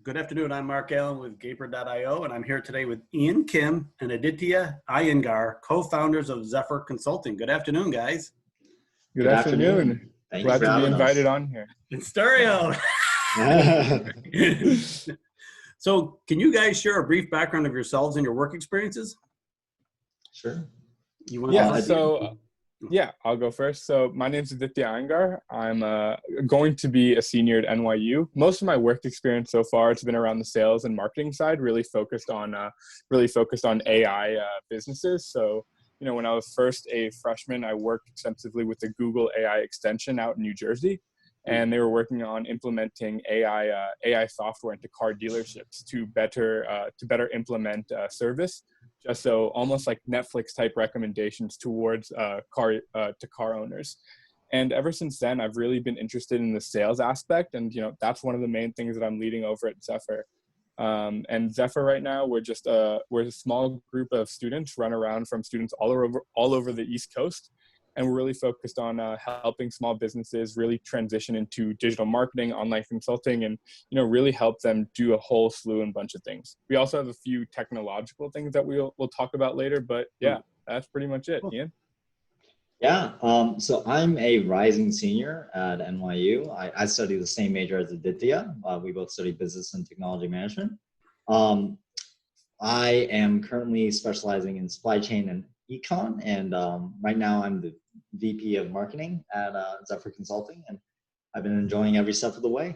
Good afternoon. I'm Mark Allen with Gaper.io, and I'm here today with Ian Kim and Aditya Iyengar, co-founders of Xephyr Consulting. Good afternoon, guys. Good afternoon. Glad to be invited on here. In stereo. So can you guys share a brief background of yourselves and your work experiences? Sure. You want I'll go first. So my name's Aditya Iyengar. I'm going to be a senior at NYU. Most of my work experience so far has been around the sales and marketing side, really focused on AI businesses. So, when I was first a freshman, I worked extensively with the Google AI extension out in New Jersey, and they were working on implementing AI software into car dealerships to better implement service. Just so almost like Netflix type recommendations towards car owners. And ever since then, I've really been interested in the sales aspect. And, that's one of the main things that I'm leading over at Xephyr. And Xephyr right now, we're a small group of students run around from students all over the East Coast. And we're really focused on helping small businesses really transition into digital marketing, online consulting, and really help them do a whole slew and bunch of things. We also have a few technological things that we'll talk about later, but yeah, that's pretty much it. Ian? Yeah, so I'm a rising senior at NYU. I study the same major as Aditya. We both study business and technology management. I am currently specializing in supply chain and econ, and right now I'm the VP of marketing at Xephyr Consulting, and I've been enjoying every step of the way.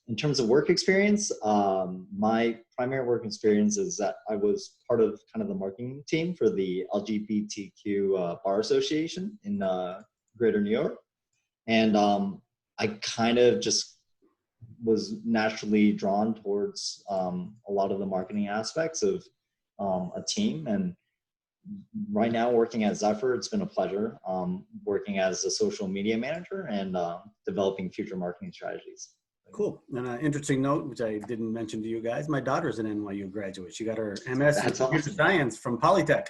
In terms of work experience, my primary work experience is that I was part of kind of the marketing team for the LGBTQ Bar Association in Greater New York, and I kind of just was naturally drawn towards a lot of the marketing aspects of a team. And right now, working at Xephyr, it's been a pleasure working as a social media manager and developing future marketing strategies. Cool. And an interesting note, which I didn't mention to you guys, my daughter's an NYU graduate. She got her MS in computer science from Polytech.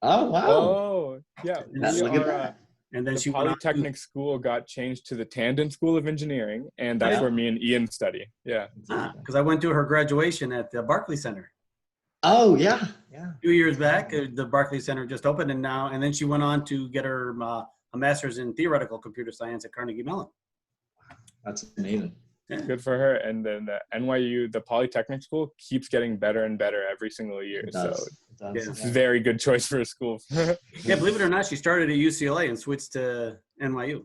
Oh, wow. Oh, yeah. Look at that. And then the Polytechnic school got changed to the Tandon School of Engineering, and that's where me and Ian study. Yeah. Because I went to her graduation at the Barclay Center. Oh, yeah. Yeah. 2 years back, the Barclay Center just opened, and then she went on to get her a master's in theoretical computer science at Carnegie Mellon. That's amazing. Yeah. Good for her. And then the NYU, the Polytechnic School, keeps getting better and better every single year. It's a very good choice for a school. Yeah, believe it or not, she started at UCLA and switched to NYU.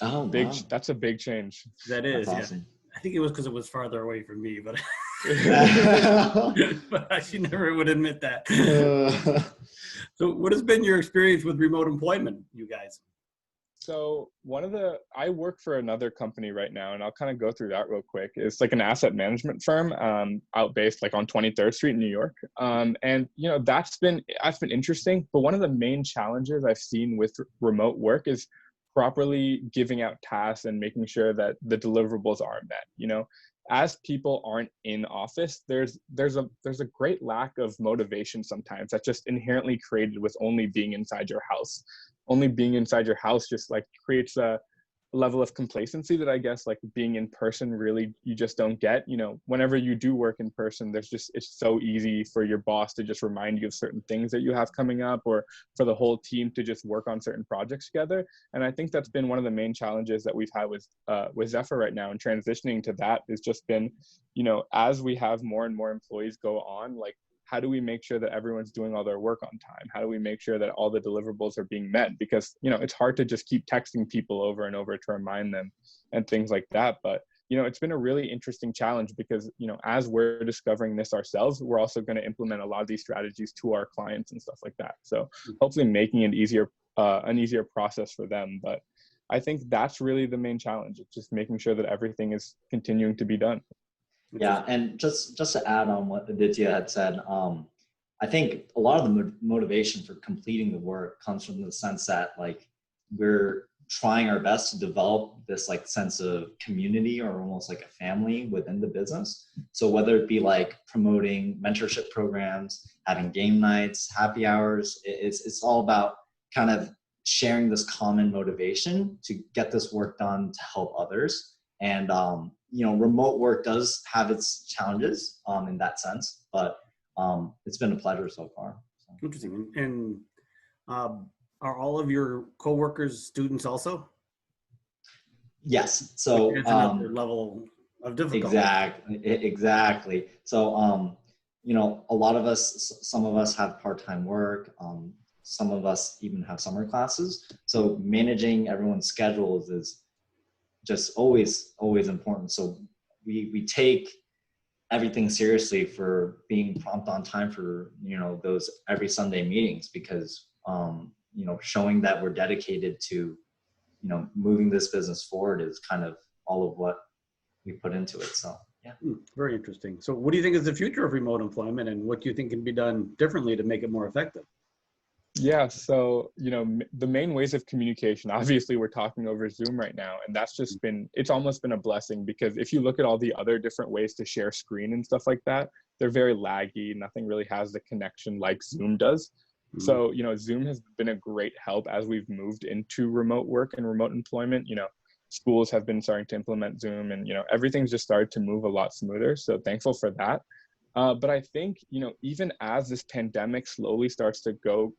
Oh, wow. That's a big change. That is, That's awesome. I think it was because it was farther away from me, but, but she never would admit that. So what has been your experience with remote employment, you guys? So I work for another company right now, and I'll kind of go through that real quick. It's like an asset management firm out based like on 23rd Street in New York. And, that's been interesting. But one of the main challenges I've seen with remote work is properly giving out tasks and making sure that the deliverables are met. As people aren't in office, there's a great lack of motivation sometimes that's just inherently created with only being inside your house. Only being inside your house just like creates a level of complacency that I guess like being in person really you just don't get. Whenever you do work in person, it's so easy for your boss to just remind you of certain things that you have coming up, or for the whole team to just work on certain projects together. And I think that's been one of the main challenges that we've had with Xephyr right now, and transitioning to that has just been, as we have more and more employees go on, like, how do we make sure that everyone's doing all their work on time? How do we make sure that all the deliverables are being met? Because, it's hard to just keep texting people over and over to remind them and things like that. But, it's been a really interesting challenge because, as we're discovering this ourselves, we're also going to implement a lot of these strategies to our clients and stuff like that. So hopefully making it an easier process for them. But I think that's really the main challenge. It's just making sure that everything is continuing to be done. Yeah, and just to add on what Aditya had said, I think a lot of the motivation for completing the work comes from the sense that like we're trying our best to develop this like sense of community or almost like a family within the business. So whether it be like promoting mentorship programs, having game nights, happy hours, it's all about kind of sharing this common motivation to get this work done to help others. And, remote work does have its challenges in that sense, but it's been a pleasure so far. So. Interesting. And are all of your coworkers students also? Yes. So it's another level of difficulty. Exactly. So, a lot of us, some of us have part-time work. Some of us even have summer classes. So managing everyone's schedules is just always important. So we take everything seriously for being prompt on time for, those every Sunday meetings, because, showing that we're dedicated to, moving this business forward is kind of all of what we put into it. So, yeah. Very interesting. So what do you think is the future of remote employment, and what do you think can be done differently to make it more effective? Yeah, so, the main ways of communication, obviously we're talking over Zoom right now, and that's just it's almost been a blessing, because if you look at all the other different ways to share screen and stuff like that, they're very laggy. Nothing really has the connection like Zoom does. So, Zoom has been a great help as we've moved into remote work and remote employment. Schools have been starting to implement Zoom, and, everything's just started to move a lot smoother. So thankful for that. But I think, even as this pandemic slowly starts to go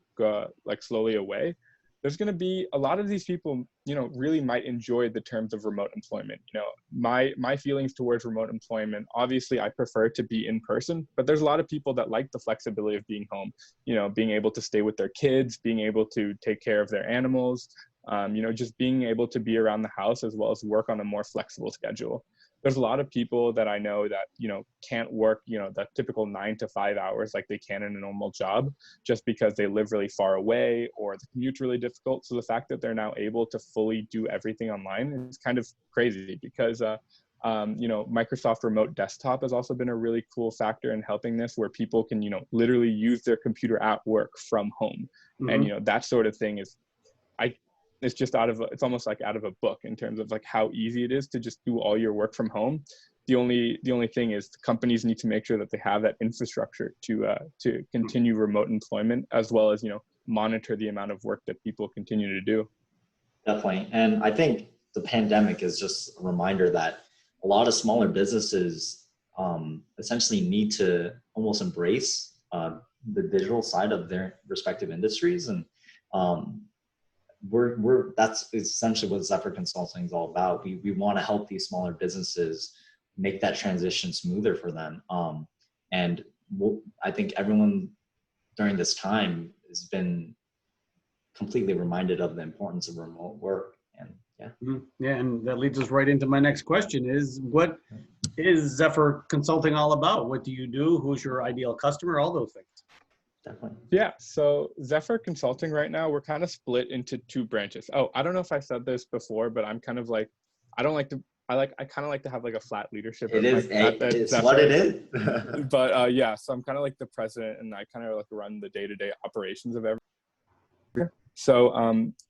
slowly away, there's going to be a lot of these people, really might enjoy the terms of remote employment. My feelings towards remote employment, obviously I prefer to be in person, but there's a lot of people that like the flexibility of being home, being able to stay with their kids, being able to take care of their animals, just being able to be around the house as well as work on a more flexible schedule. There's a lot of people that I know that, can't work, the typical 9 to 5 hours like they can in a normal job, just because they live really far away or the commute's really difficult. So the fact that they're now able to fully do everything online is kind of crazy, because, Microsoft Remote Desktop has also been a really cool factor in helping this, where people can, literally use their computer at work from home. Mm-hmm. And, that sort of thing is, it's just it's almost like out of a book in terms of like how easy it is to just do all your work from home. The only thing is companies need to make sure that they have that infrastructure to continue remote employment, as well as, monitor the amount of work that people continue to do. Definitely. And I think the pandemic is just a reminder that a lot of smaller businesses essentially need to almost embrace the digital side of their respective industries. And that's essentially what Xephyr Consulting is all about. We want to help these smaller businesses make that transition smoother for them. And I think everyone during this time has been completely reminded of the importance of remote work. And yeah. Mm-hmm. Yeah, and that leads us right into my next question: is what is Xephyr Consulting all about? What do you do? Who's your ideal customer? All those things. Definitely. Yeah, so Xephyr Consulting right now, we're kind of split into 2 branches. Oh, I don't know if I said this before, but I'm kind of like, I kind of like to have like a flat leadership. It's what it is. But yeah, so I'm kind of like the president, and I kind of like run the day-to-day operations of everything. So,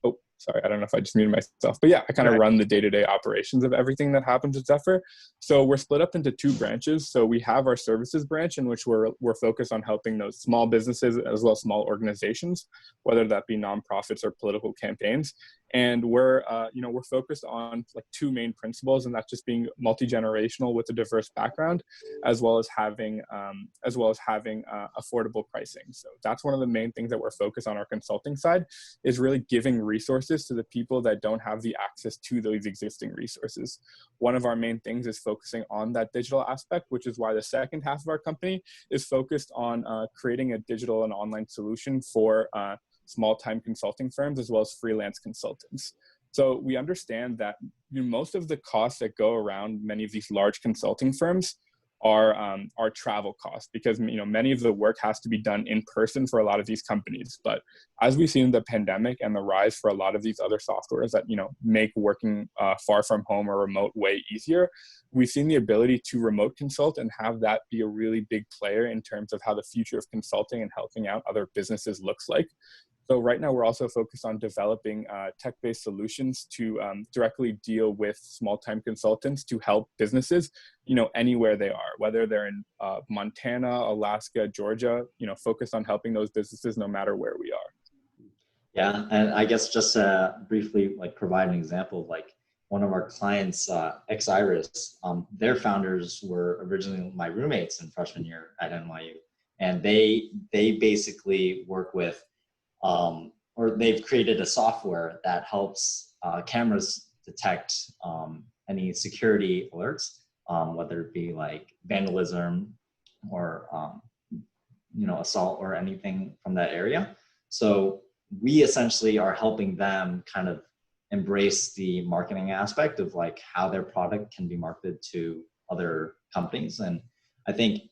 oh, sorry, I don't know if I just muted myself, but yeah, I kind of run the day-to-day operations of everything that happens at Xephyr. So we're split up into 2 branches. So we have our services branch, in which we're focused on helping those small businesses as well as small organizations, whether that be nonprofits or political campaigns. And we're focused on like 2 main principles, and that's just being multi-generational with a diverse background, as well as having affordable pricing. So that's one of the main things that we're focused on our consulting side, is really giving resources to the people that don't have the access to those existing resources. One of our main things is focusing on that digital aspect, which is why the second half of our company is focused on creating a digital and online solution for small-time consulting firms as well as freelance consultants. So we understand that most of the costs that go around many of these large consulting firms are travel costs, because many of the work has to be done in person for a lot of these companies. But as we've seen the pandemic and the rise for a lot of these other softwares that make working far from home or remote way easier, we've seen the ability to remote consult and have that be a really big player in terms of how the future of consulting and helping out other businesses looks like. So right now, we're also focused on developing tech-based solutions to directly deal with small-time consultants to help businesses, anywhere they are, whether they're in Montana, Alaska, Georgia, focused on helping those businesses no matter where we are. Yeah, and I guess just briefly, like provide an example of like one of our clients, Iris, their founders were originally my roommates in freshman year at NYU, and they basically work with, or they've created a software that helps cameras detect any security alerts, whether it be like vandalism or assault or anything from that area. So we essentially are helping them kind of embrace the marketing aspect of like how their product can be marketed to other companies. And I think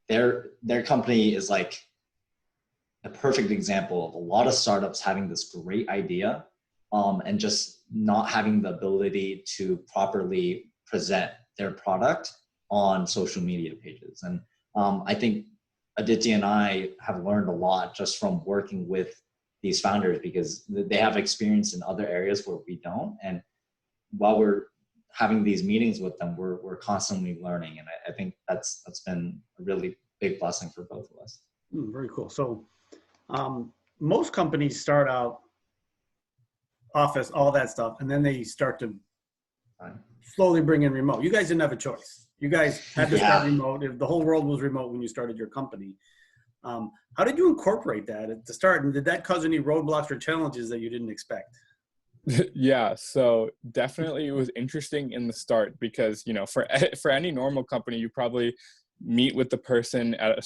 their company is like a perfect example of a lot of startups having this great idea and just not having the ability to properly present their product on social media pages. And I think Aditya and I have learned a lot just from working with these founders, because they have experience in other areas where we don't. And while we're having these meetings with them, we're constantly learning. And I think that's been a really big blessing for both of us. Very cool. So most companies start out office, all that stuff, and then they start to slowly bring in remote. You guys didn't have a choice. You guys had to start remote. If the whole world was remote when you started your company. How did you incorporate that at the start? And did that cause any roadblocks or challenges that you didn't expect? Yeah, so definitely it was interesting in the start because, for any normal company, you probably meet with the person at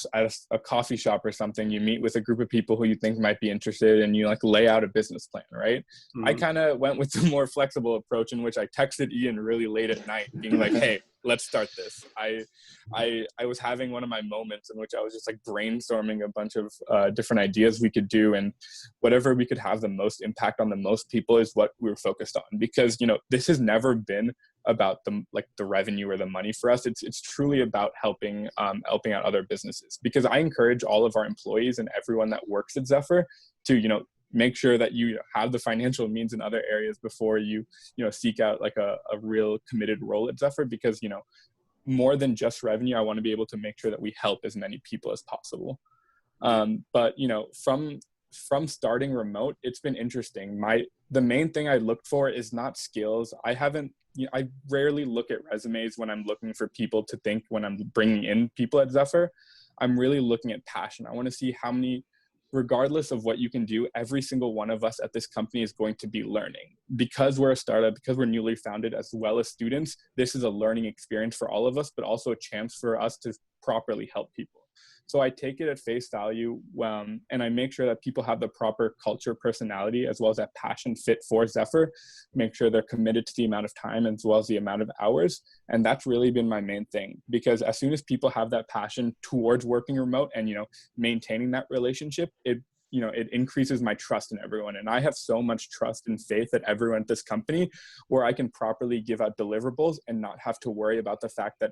a coffee shop or something. You meet with a group of people who you think might be interested, and you like lay out a business plan, right? Mm-hmm. I kind of went with the more flexible approach in which I texted Ian really late at night being like, hey, let's start this. I was having one of my moments in which I was just like brainstorming a bunch of different ideas we could do, and whatever we could have the most impact on the most people is what we were focused on, because this has never been about the revenue or the money for us. It's truly about helping out other businesses, because I encourage all of our employees and everyone that works at Xephyr to make sure that you have the financial means in other areas before you seek out like a real committed role at Xephyr, because more than just revenue, I want to be able to make sure that we help as many people as possible. But from starting remote, it's been interesting. The main thing I looked for is not skills. I rarely look at resumes when I'm looking for people to think when I'm bringing in people at Xephyr. I'm really looking at passion. I want to see how many, regardless of what you can do, every single one of us at this company is going to be learning. Because we're a startup, because we're newly founded, as well as students, this is a learning experience for all of us, but also a chance for us to properly help people. So I take it at face value, and I make sure that people have the proper culture, personality, as well as that passion fit for Xephyr, make sure they're committed to the amount of time as well as the amount of hours. And that's really been my main thing, because as soon as people have that passion towards working remote and, maintaining that relationship, it increases my trust in everyone. And I have so much trust and faith at everyone at this company where I can properly give out deliverables and not have to worry about the fact that,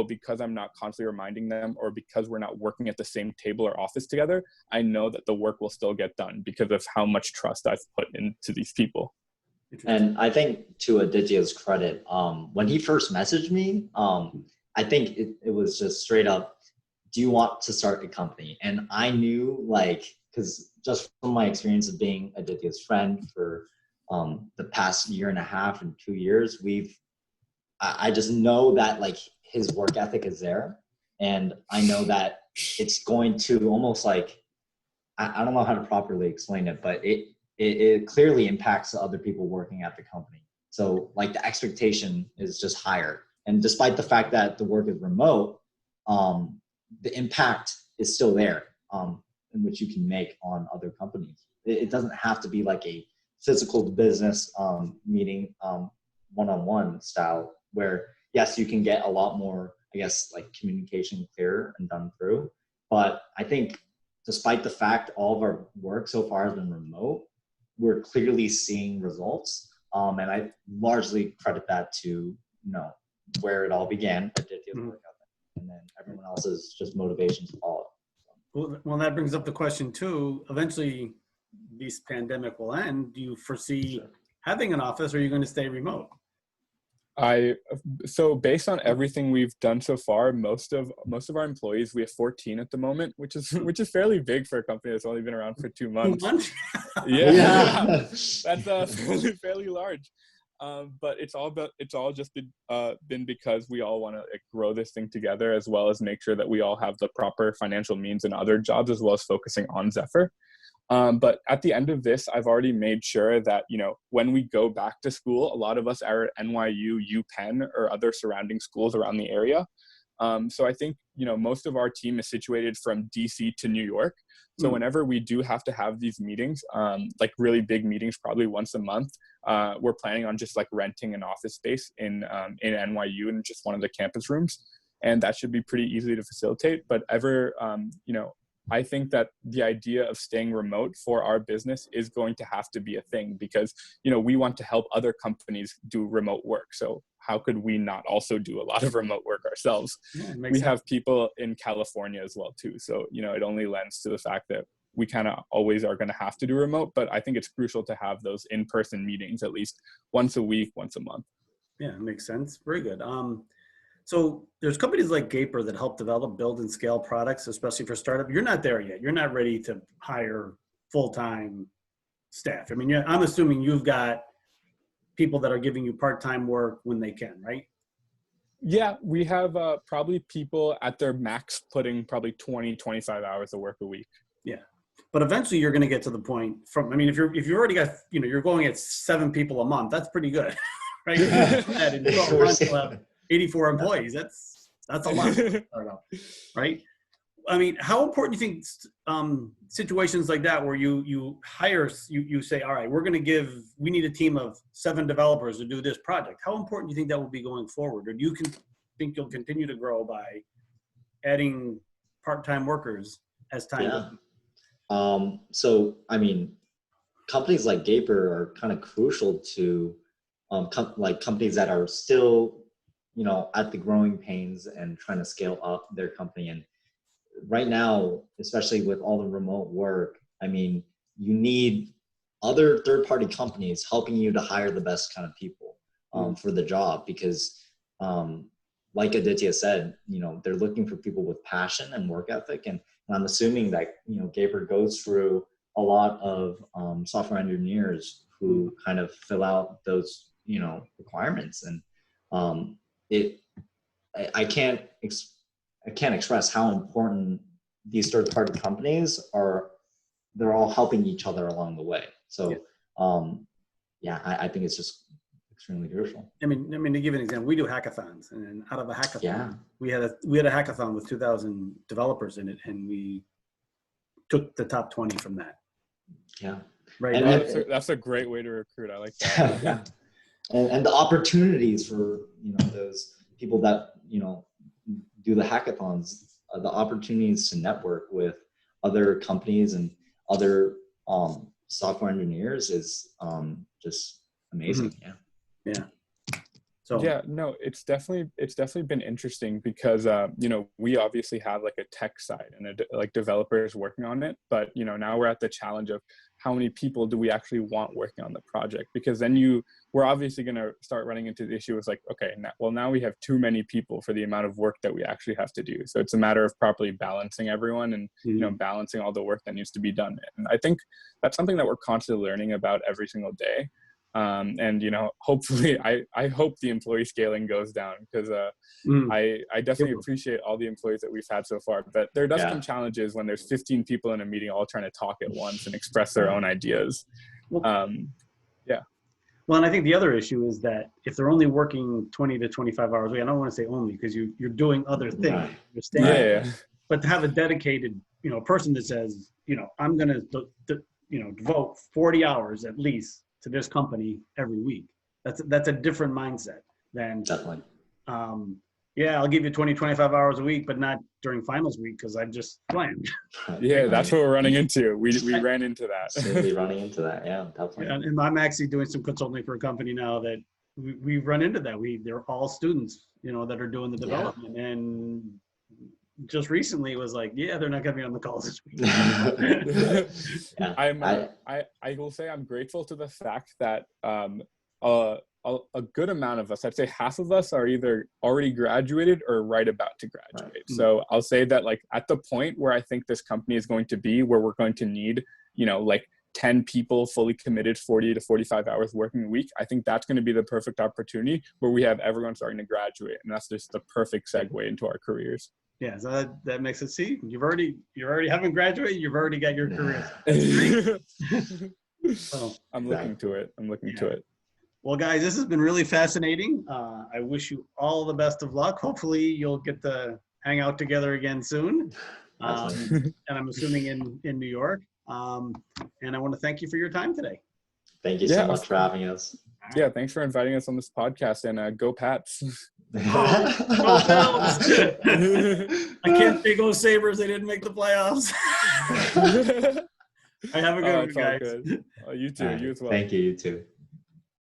because I'm not constantly reminding them, or because we're not working at the same table or office together, I know that the work will still get done because of how much trust I've put into these people. And I think, to Aditya's credit, when he first messaged me, I think it was just straight up, do you want to start a company? And I knew, because just from my experience of being Aditya's friend for the past year and a half and 2 years, I just know that his work ethic is there. And I know that it's going to almost I don't know how to properly explain it, but it clearly impacts the other people working at the company. So the expectation is just higher. And despite the fact that the work is remote, the impact is still there, in which you can make on other companies. It doesn't have to be like a physical business meeting one-on-one style, where yes, you can get a lot more, communication clearer and done through. But I think despite the fact all of our work so far has been remote, we're clearly seeing results. And I largely credit that to, where it all began, Aditya's work ethic, and then everyone else's just motivation to follow. Well, that brings up the question too. Eventually, this pandemic will end. Do you foresee having an office, or are you going to stay remote? So based on everything we've done so far, most of our employees, we have 14 at the moment, which is fairly big for a company that's only been around for 2 months. 2 months? Yeah. That's fairly large. But it's all just been because we all want to grow this thing together, as well as make sure that we all have the proper financial means and other jobs, as well as focusing on Xephyr. But at the end of this, I've already made sure that, when we go back to school, a lot of us are at NYU, UPenn, or other surrounding schools around the area. So I think, most of our team is situated from DC to New York. So whenever we do have to have these meetings, like really big meetings, probably once a month, we're planning on just like renting an office space in NYU in just one of the campus rooms. And that should be pretty easy to facilitate. But I think that the idea of staying remote for our business is going to have to be a thing because, we want to help other companies do remote work. So how could we not also do a lot of remote work ourselves? Yeah, we have people in California as well too. So, it only lends to the fact that we kind of always are going to have to do remote, but I think it's crucial to have those in-person meetings at least once a week, once a month. Yeah, it makes sense. Very good. So there's companies like Xephyr that help develop, build, and scale products, especially for startup. You're not there yet. You're not ready to hire full-time staff. I mean, I'm assuming you've got people that are giving you part-time work when they can, right? Yeah, we have probably people at their max putting probably 20, 25 hours of work a week. Yeah. But eventually you're going to get to the point if you already got, you're going at 7 people a month, that's pretty good, right? And 12 months, you'll have 84 employees. That's a lot, right? I mean, how important do you think situations like that where you hire, you say, all right, we need a team of 7 developers to do this project. How important do you think that will be going forward? Or do you think you'll continue to grow by adding part-time workers as time goes on? So, I mean, companies like Xephyr are kind of crucial to companies that are still, at the growing pains and trying to scale up their company. And right now, especially with all the remote work, I mean, you need other third-party companies helping you to hire the best kind of people for the job because, like Aditya said, they're looking for people with passion and work ethic. And I'm assuming that, Xephyr goes through a lot of software engineers who kind of fill out those, requirements. And I can't express how important these third-party companies are. They're all helping each other along the way. So, I think it's just extremely crucial. I mean, to give an example, we do hackathons, and out of a hackathon, we had a hackathon with 2,000 developers in it, and we took the top 20 from that. Yeah, right. And that's a great way to recruit. I like that. Yeah, and the opportunities for those people that do the hackathons, the opportunities to network with other companies and other software engineers is just amazing. Yeah. So yeah, no, it's definitely been interesting because we obviously have like a tech side and like developers working on it, but now we're at the challenge of how many people do we actually want working on the project, because then we're obviously going to start running into the issue of like, okay, now we have too many people for the amount of work that we actually have to do. So it's a matter of properly balancing everyone and balancing all the work that needs to be done. And I think that's something that we're constantly learning about every single day. And hopefully I hope the employee scaling goes down because I definitely appreciate all the employees that we've had so far, but there does come challenges when there's 15 people in a meeting all trying to talk at once and express their own ideas. Well, and I think the other issue is that if they're only working 20 to 25 hours a week, I don't want to say only because you're doing other things. You're staying, but to have a dedicated person that says I'm going to devote 40 hours at least to this company every week. That's a different mindset than definitely. I'll give you 20, 25 hours a week, but not during finals week because I just planned. Yeah, that's what we're running into. We ran into that. Absolutely running into that. Yeah, definitely. And I'm actually doing some consulting for a company now that we run into that. They're all students, that are doing the development. And just recently it was like, they're not going to be on the calls this week. I will say I'm grateful to the fact that a good amount of us, I'd say half of us, are either already graduated or right about to graduate. Right. So I'll say that like at the point where I think this company is going to be, where we're going to need, like 10 people fully committed 40 to 45 hours working a week, I think that's going to be the perfect opportunity where we have everyone starting to graduate. And that's just the perfect segue into our careers. Yeah, so that makes it, see, you're already haven't graduated, you've already got your career. So, I'm looking to it. well, guys, this has been really fascinating. I wish you all the best of luck. Hopefully you'll get to hang out together again soon. And I'm assuming in New York. And I want to thank you for your time today. Thank you so much for having us. Yeah, thanks for inviting us on this podcast, and go Pats. Go Bills. I can't say go Sabres. They didn't make the playoffs. I have a good one, guys. Good. You too. You as well. Thank you. You too.